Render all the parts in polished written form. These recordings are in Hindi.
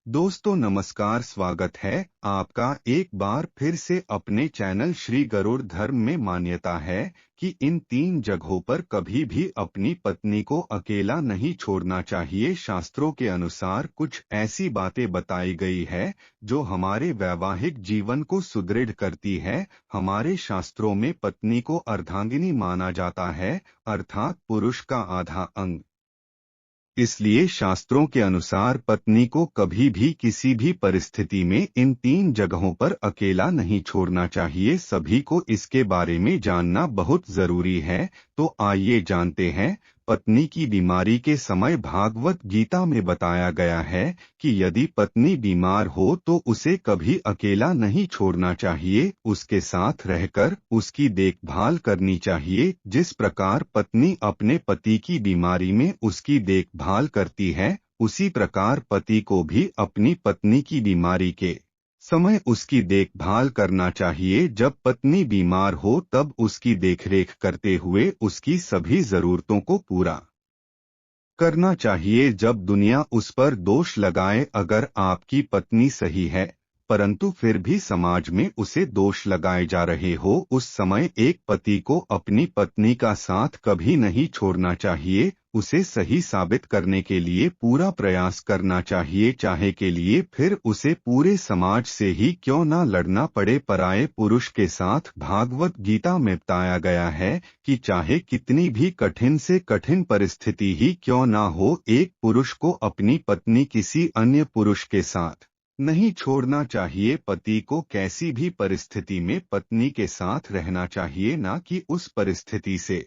दोस्तों नमस्कार, स्वागत है आपका एक बार फिर से अपने चैनल श्री गरुड़ धर्म में। मान्यता है कि इन 3 जगहों पर कभी भी अपनी पत्नी को अकेला नहीं छोड़ना चाहिए। शास्त्रों के अनुसार कुछ ऐसी बातें बताई गई है जो हमारे वैवाहिक जीवन को सुदृढ़ करती है। हमारे शास्त्रों में पत्नी को अर्धांगिनी माना जाता है, अर्थात पुरुष का आधा अंग। इसलिए शास्त्रों के अनुसार पत्नी को कभी भी किसी भी परिस्थिति में इन 3 जगहों पर अकेला नहीं छोड़ना चाहिए। सभी को इसके बारे में जानना बहुत जरूरी है। तो आइए जानते हैं। पत्नी की बीमारी के समय भागवत गीता में बताया गया है कि यदि पत्नी बीमार हो तो उसे कभी अकेला नहीं छोड़ना चाहिए, उसके साथ रहकर उसकी देखभाल करनी चाहिए। जिस प्रकार पत्नी अपने पति की बीमारी में उसकी देखभाल करती है, उसी प्रकार पति को भी अपनी पत्नी की बीमारी के समय उसकी देखभाल करना चाहिए। जब पत्नी बीमार हो तब उसकी देखरेख करते हुए उसकी सभी जरूरतों को पूरा करना चाहिए। जब दुनिया उस पर दोष लगाए, अगर आपकी पत्नी सही है परंतु फिर भी समाज में उसे दोष लगाए जा रहे हो, उस समय एक पति को अपनी पत्नी का साथ कभी नहीं छोड़ना चाहिए। उसे सही साबित करने के लिए पूरा प्रयास करना चाहिए, चाहे के लिए फिर उसे पूरे समाज से ही क्यों ना लड़ना पड़े। पराये पुरुष के साथ भागवत गीता में बताया गया है कि चाहे कितनी भी कठिन से कठिन परिस्थिति ही क्यों ना हो, एक पुरुष को अपनी पत्नी किसी अन्य पुरुष के साथ नहीं छोड़ना चाहिए। पति को कैसी भी परिस्थिति में पत्नी के साथ रहना चाहिए, ना कि उस परिस्थिति से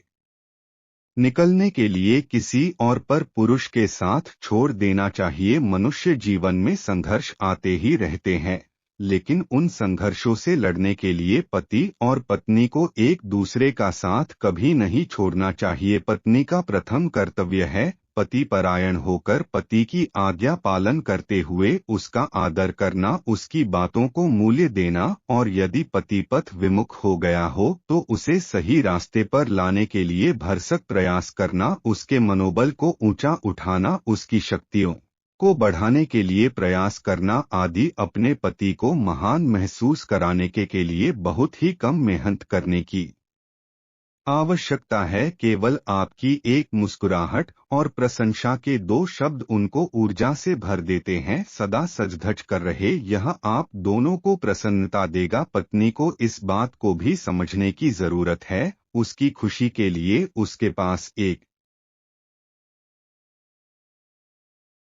निकलने के लिए किसी और पर पुरुष के साथ छोड़ देना चाहिए। मनुष्य जीवन में संघर्ष आते ही रहते हैं, लेकिन उन संघर्षों से लड़ने के लिए पति और पत्नी को एक दूसरे का साथ कभी नहीं छोड़ना चाहिए। पत्नी का प्रथम कर्तव्य है पति परायण होकर पति की आज्ञा पालन करते हुए उसका आदर करना, उसकी बातों को मूल्य देना, और यदि पति पथ विमुख हो गया हो तो उसे सही रास्ते पर लाने के लिए भरसक प्रयास करना, उसके मनोबल को ऊंचा उठाना, उसकी शक्तियों को बढ़ाने के लिए प्रयास करना आदि। अपने पति को महान महसूस कराने के लिए बहुत ही कम मेहनत करने की आवश्यकता है। केवल आपकी एक मुस्कुराहट और प्रशंसा के 2 शब्द उनको ऊर्जा से भर देते हैं। सदा सज-धज कर रहे, यह आप दोनों को प्रसन्नता देगा। पत्नी को इस बात को भी समझने की जरूरत है, उसकी खुशी के लिए उसके पास एक